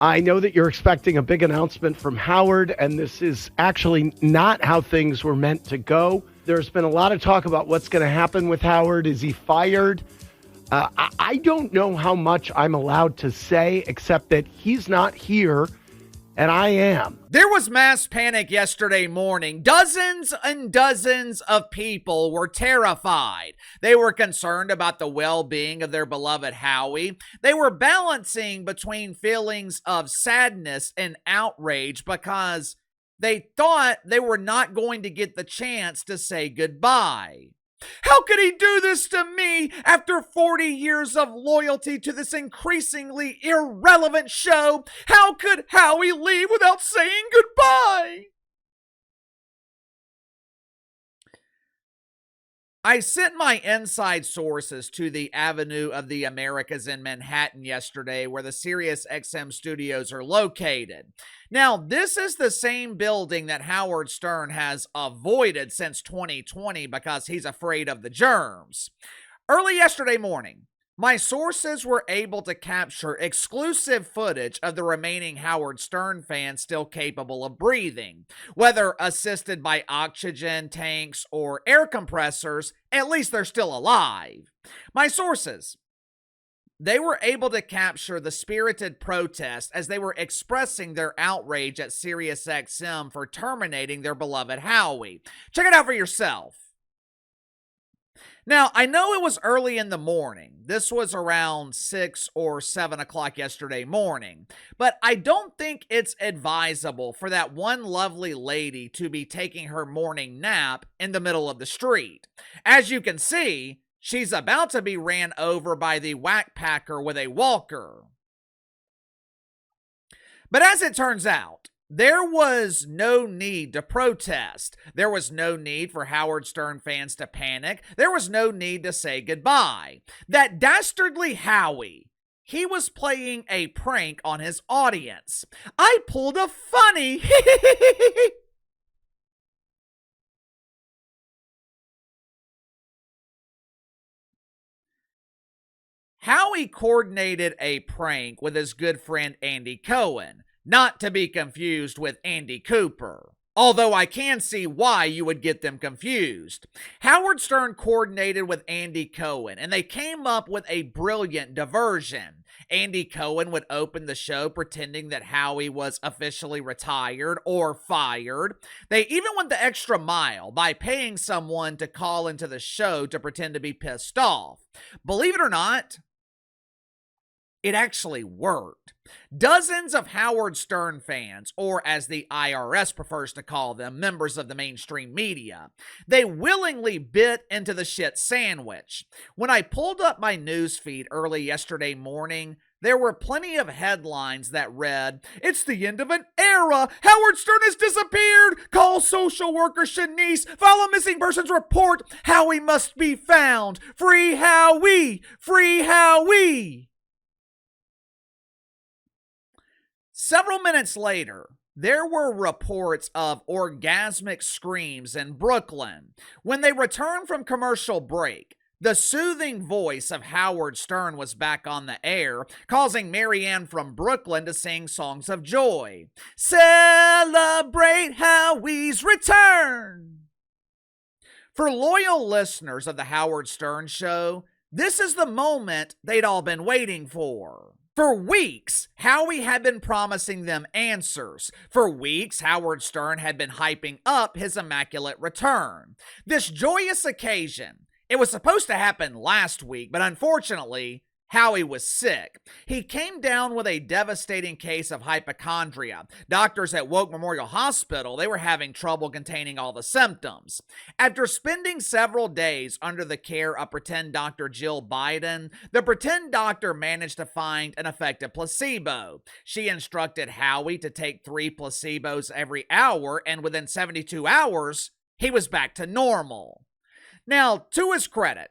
I know that you're expecting a big announcement from Howard, and this is actually not how things were meant to go. There's been a lot of talk about what's going to happen with Howard. Is he fired? I don't know how much I'm allowed to say, except that he's not here, and I am. There was mass panic yesterday morning. Dozens and dozens of people were terrified. They were concerned about the well-being of their beloved Howie. They were balancing between feelings of sadness and outrage because they thought they were not going to get the chance to say goodbye. How could he do this to me after 40 years of loyalty to this increasingly irrelevant show? How could Howie leave without saying goodbye? I sent my inside sources to the Avenue of the Americas in Manhattan yesterday, where the SiriusXM studios are located. Now, this is the same building that Howard Stern has avoided since 2020 because he's afraid of the germs. Early yesterday morning, my sources were able to capture exclusive footage of the remaining Howard Stern fans still capable of breathing. Whether assisted by oxygen tanks or air compressors, at least they're still alive. My sources, they were able to capture the spirited protest as they were expressing their outrage at SiriusXM for terminating their beloved Howie. Check it out for yourself. Now, I know it was early in the morning. This was around 6 or 7 o'clock yesterday morning. But I don't think it's advisable for that one lovely lady to be taking her morning nap in the middle of the street. As you can see, she's about to be ran over by the whack packer with a walker. But as it turns out, there was no need to protest. There was no need for Howard Stern fans to panic. There was no need to say goodbye. That dastardly Howie, he was playing a prank on his audience. I pulled a funny Howie coordinated a prank with his good friend Andy Cohen. Not to be confused with Andy Cooper, although I can see why you would get them confused. Howard Stern coordinated with Andy Cohen, and they came up with a brilliant diversion. Andy Cohen would open the show pretending that Howie was officially retired or fired. They even went the extra mile by paying someone to call into the show to pretend to be pissed off. Believe it or not, it actually worked. Dozens of Howard Stern fans, or as the IRS prefers to call them, members of the mainstream media, they willingly bit into the shit sandwich. When I pulled up my newsfeed early yesterday morning, there were plenty of headlines that read, "It's the end of an era! Howard Stern has disappeared! Call social worker Shanice! File a missing persons report! Howie must be found! Free Howie! Free Howie!" Several minutes later, there were reports of orgasmic screams in Brooklyn. When they returned from commercial break, the soothing voice of Howard Stern was back on the air, causing Marianne from Brooklyn to sing songs of joy. Celebrate Howie's return! For loyal listeners of the Howard Stern Show, this is the moment they'd all been waiting for. For weeks, Howie had been promising them answers. For weeks, Howard Stern had been hyping up his immaculate return. This joyous occasion, it was supposed to happen last week, but unfortunately, Howie was sick. He came down with a devastating case of hypochondria. Doctors at Woke Memorial Hospital, they were having trouble containing all the symptoms. After spending several days under the care of pretend Dr. Jill Biden, the pretend doctor managed to find an effective placebo. She instructed Howie to take 3 placebos every hour, and within 72 hours, he was back to normal. Now, to his credit,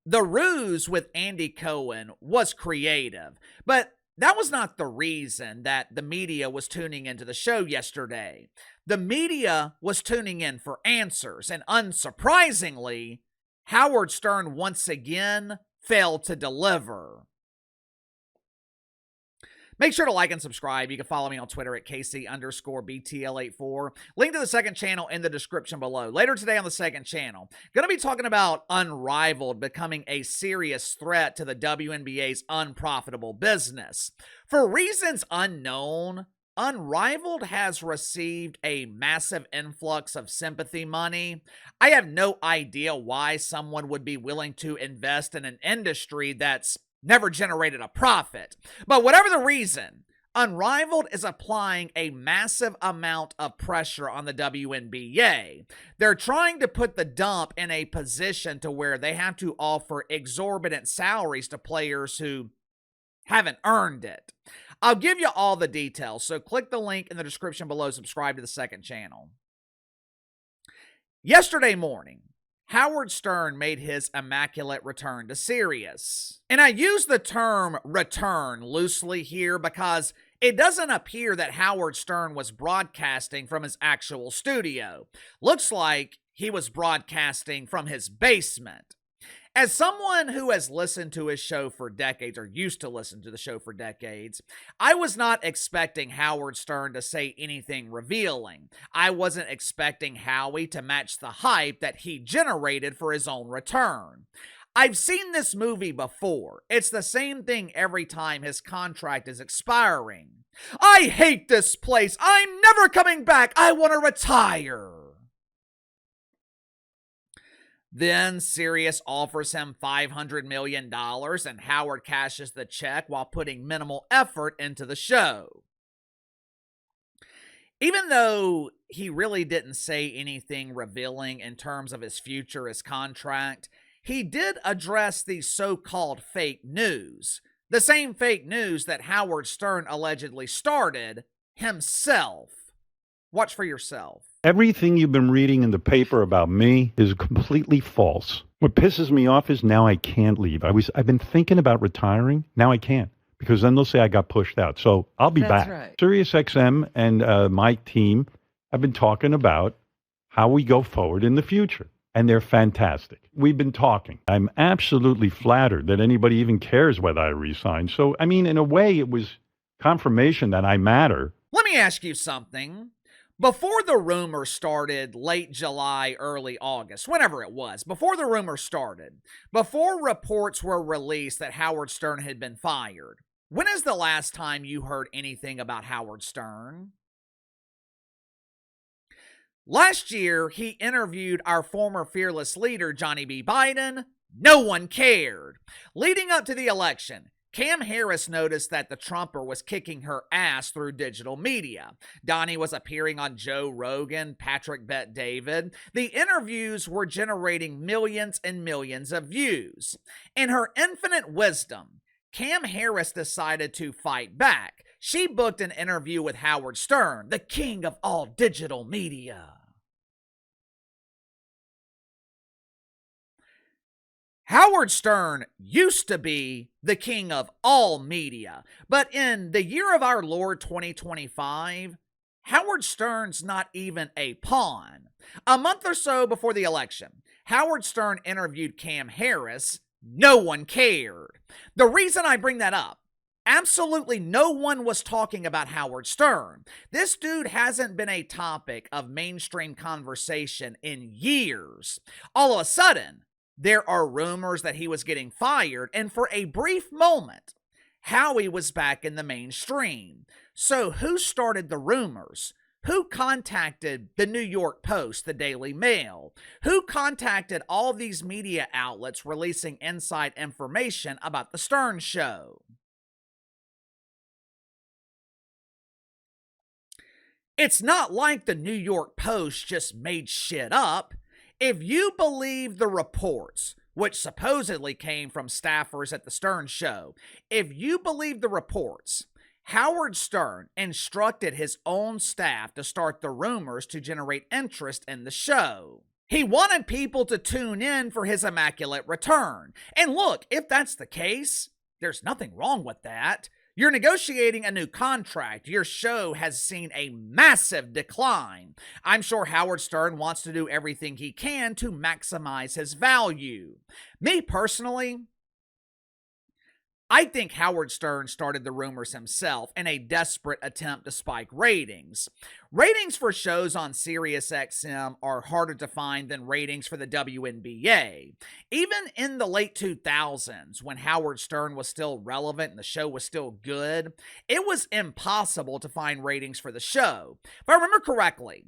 the ruse with Andy Cohen was creative, but that was not the reason that the media was tuning into the show yesterday. The media was tuning in for answers, and unsurprisingly, Howard Stern once again failed to deliver. Make sure to like and subscribe. You can follow me on Twitter at KC_BTL84. Link to the second channel in the description below. Later today on the second channel, going to be talking about Unrivaled becoming a serious threat to the WNBA's unprofitable business. For reasons unknown, Unrivaled has received a massive influx of sympathy money. I have no idea why someone would be willing to invest in an industry that's never generated a profit. But whatever the reason, Unrivaled is applying a massive amount of pressure on the WNBA. They're trying to put the dump in a position to where they have to offer exorbitant salaries to players who haven't earned it. I'll give you all the details, so click the link in the description below, subscribe to the second channel. Yesterday morning, Howard Stern made his immaculate return to Sirius. And I use the term return loosely here because it doesn't appear that Howard Stern was broadcasting from his actual studio. Looks like he was broadcasting from his basement. As someone who has listened to his show for decades, or used to listen to the show for decades, I was not expecting Howard Stern to say anything revealing. I wasn't expecting Howie to match the hype that he generated for his own return. I've seen this movie before. It's the same thing every time his contract is expiring. I hate this place. I'm never coming back. I want to retire. Then Sirius offers him $500 million and Howard cashes the check while putting minimal effort into the show. Even though he really didn't say anything revealing in terms of his future, his contract, he did address the so-called fake news. The same fake news that Howard Stern allegedly started himself. Watch for yourself. Everything you've been reading in the paper about me is completely false. What pisses me off is now I can't leave. I've been thinking about retiring. Now I can't because then they'll say I got pushed out. So I'll be back. Right. SiriusXM and my team have been talking about how we go forward in the future. And they're fantastic. We've been talking. I'm absolutely flattered that anybody even cares whether I resign. So, I mean, in a way, it was confirmation that I matter. Let me ask you something. Before the rumor started late July, early August, whenever it was, before the rumor started, before reports were released that Howard Stern had been fired, when is the last time you heard anything about Howard Stern? Last year, he interviewed our former fearless leader, Johnny B. Biden. No one cared. Leading up to the election, Cam Harris noticed that the Trumper was kicking her ass through digital media. Donnie was appearing on Joe Rogan, Patrick Bet-David. The interviews were generating millions and millions of views. In her infinite wisdom, Cam Harris decided to fight back. She booked an interview with Howard Stern, the king of all digital media. Howard Stern used to be the king of all media, but in the year of our Lord 2025, Howard Stern's not even a pawn. A month or so before the election, Howard Stern interviewed Cam Harris. No one cared. The reason I bring that up, absolutely no one was talking about Howard Stern. This dude hasn't been a topic of mainstream conversation in years. All of a sudden, there are rumors that he was getting fired, and for a brief moment, Howie was back in the mainstream. So who started the rumors? Who contacted the New York Post, the Daily Mail? Who contacted all these media outlets releasing inside information about the Stern Show? It's not like the New York Post just made shit up. If you believe the reports, which supposedly came from staffers at the Stern Show, if you believe the reports, Howard Stern instructed his own staff to start the rumors to generate interest in the show. He wanted people to tune in for his immaculate return. And look, if that's the case, there's nothing wrong with that. You're negotiating a new contract. Your show has seen a massive decline. I'm sure Howard Stern wants to do everything he can to maximize his value. Me personally, I think Howard Stern started the rumors himself in a desperate attempt to spike ratings. Ratings for shows on SiriusXM are harder to find than ratings for the WNBA. Even in the late 2000s, when Howard Stern was still relevant and the show was still good, it was impossible to find ratings for the show. If I remember correctly,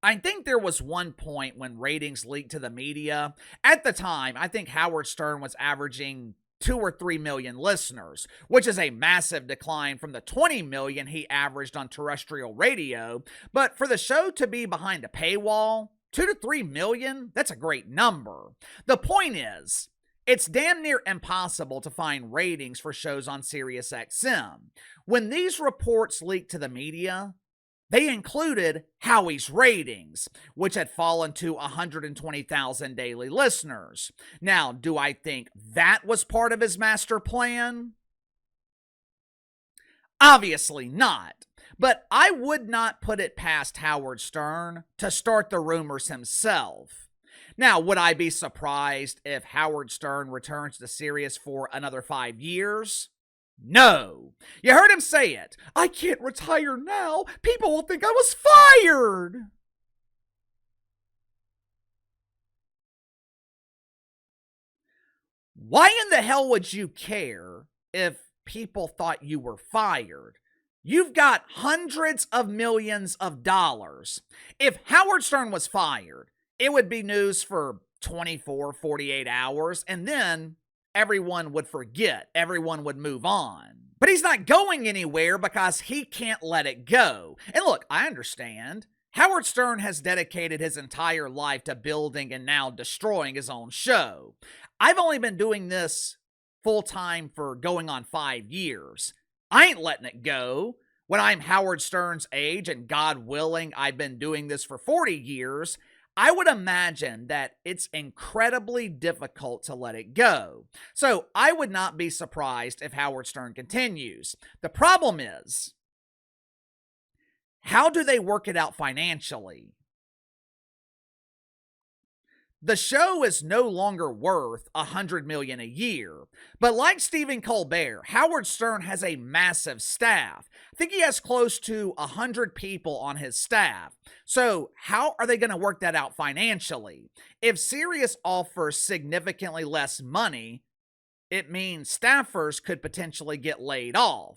I think there was one point when ratings leaked to the media. At the time, I think Howard Stern was averaging 2 or 3 million listeners, which is a massive decline from the 20 million he averaged on terrestrial radio. But for the show to be behind a paywall, 2 to 3 million, that's a great number. The point is, it's damn near impossible to find ratings for shows on SiriusXM. When these reports leaked to the media, they included Howie's ratings, which had fallen to 120,000 daily listeners. Now, do I think that was part of his master plan? Obviously not. But I would not put it past Howard Stern to start the rumors himself. Now, would I be surprised if Howard Stern returns to Sirius for another 5 years? No. You heard him say it. I can't retire now. People will think I was fired. Why in the hell would you care if people thought you were fired? You've got hundreds of millions of dollars. If Howard Stern was fired, it would be news for 24, 48 hours, and then everyone would forget. Everyone would move on. But he's not going anywhere because he can't let it go. And look, I understand. Howard Stern has dedicated his entire life to building and now destroying his own show. I've only been doing this full time for going on 5 years. I ain't letting it go. When I'm Howard Stern's age, and God willing, I've been doing this for 40 years, I would imagine that it's incredibly difficult to let it go. So I would not be surprised if Howard Stern continues. The problem is, how do they work it out financially? The show is no longer worth $100 million a year, but like Stephen Colbert, Howard Stern has a massive staff. I think he has close to 100 people on his staff. So how are they going to work that out financially? If Sirius offers significantly less money, it means staffers could potentially get laid off.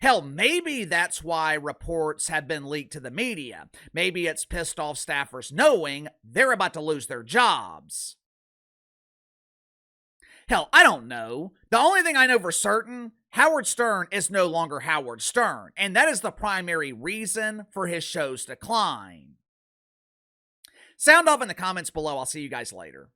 Hell, maybe that's why reports have been leaked to the media. Maybe it's pissed off staffers knowing they're about to lose their jobs. Hell, I don't know. The only thing I know for certain, Howard Stern is no longer Howard Stern, and that is the primary reason for his show's decline. Sound off in the comments below. I'll see you guys later.